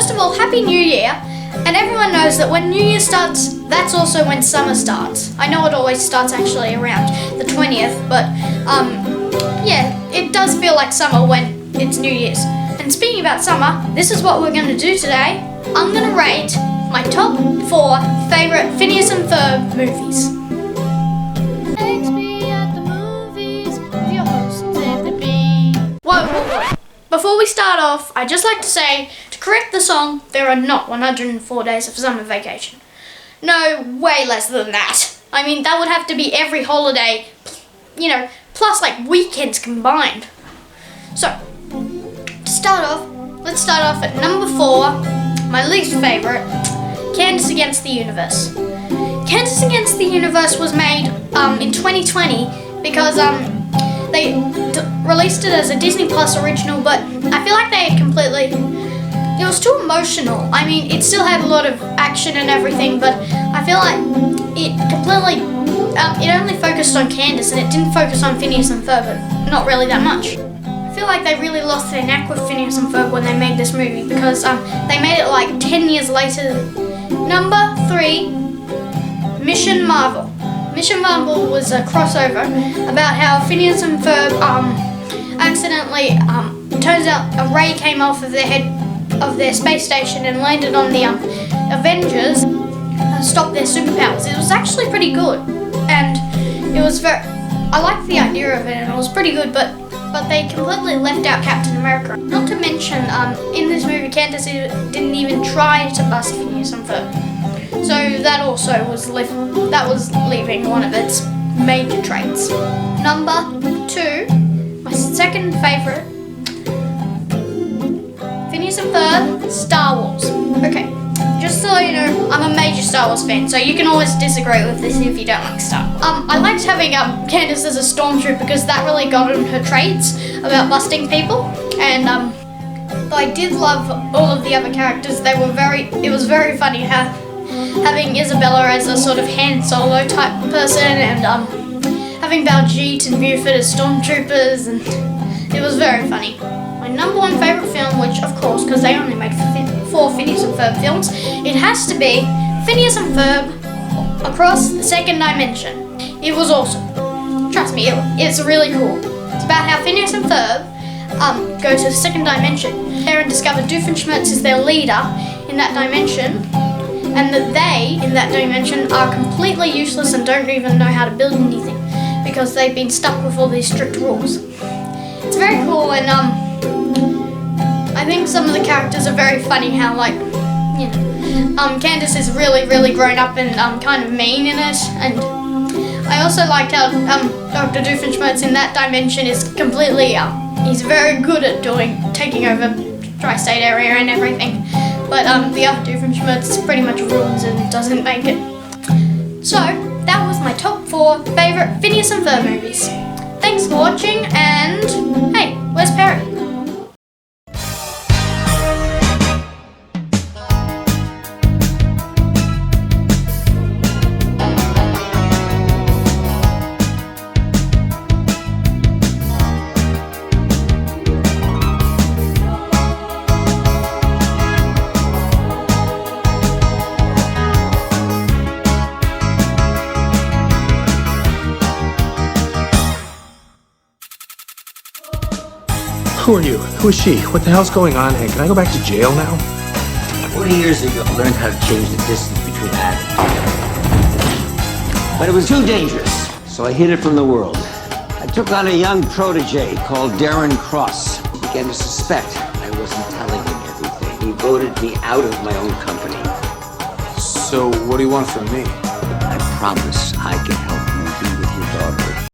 first of all, Happy New Year. And everyone knows that when New Year starts, that's also when summer starts. I know it always starts actually around the 20th, but yeah, it does feel like summer when it's New Year's. And speaking about summer, this is what we're going to do today. I'm going to rate my top 4 favourite Phineas and Ferb movies. Whoa. Before we start off, I'd just like to say, to correct the song, there are not 104 days of summer vacation. No, way less than that. I mean, that would have to be every holiday, you know, plus like weekends combined. So, to start off, let's start off at number 4, my least favourite, Candace Against the Universe. Candace Against the Universe was made in 2020 because they released it as a Disney Plus original, but I feel like they had it was too emotional. I mean, it still had a lot of action and everything, but I feel like it completely, it only focused on Candace and it didn't focus on Phineas and Ferb, not really that much. I feel like they really lost their knack with Phineas and Ferb when they made this movie because they made it like 10 years later. Number 3, Mission Marvel. Mission Marvel was a crossover about how Phineas and Ferb accidentally, turns out a ray came off of their head of their space station and landed on the Avengers and stopped their superpowers. It was actually pretty good, and it was I liked the idea of it and it was pretty good, but they completely left out Captain America. Not to mention, in this movie, Candace didn't even try to bust Phineas and Ferb. So that also was leaving one of its major traits. Number 2, my second favourite, Phineas and Ferb, Star Wars. Okay, just so you know, I'm a major Star Wars fan, so you can always disagree with this if you don't like Star Wars. I liked having Candace as a stormtrooper because that really got on her traits about busting people, and though I did love all of the other characters, it was very funny having Isabella as a sort of Han Solo type person, and having Baljeet and Buford as stormtroopers, and it was very funny. My number 1 favourite film, which of course, because they only made 4 Phineas and Ferb films, it has to be Phineas and Ferb Across the Second Dimension. It was awesome. Trust me, it's really cool. It's about how Phineas and Ferb go to the second dimension there and discover Doofenshmirtz is their leader in that dimension, and that they, in that dimension, are completely useless and don't even know how to build anything because they've been stuck with all these strict rules. It's very cool, and I think some of the characters are very funny, how Candace is really, really grown up and kind of mean in it, and I also liked how Dr. Doofenshmirtz in that dimension is completely, he's very good at taking over tri-state area and everything. But the other Doofenshmirtz pretty much ruins and doesn't make it. So, that was my top 4 favourite Phineas and Ferb movies. Thanks for watching, and hey, where's Perry? Who are you? Who is she? What the hell's going on here? Can I go back to jail now? 40 years ago, I learned how to change the distance between atoms. But it was too dangerous, so I hid it from the world. I took on a young protege called Darren Cross. He began to suspect I wasn't telling him everything. He voted me out of my own company. So, what do you want from me? I promise I can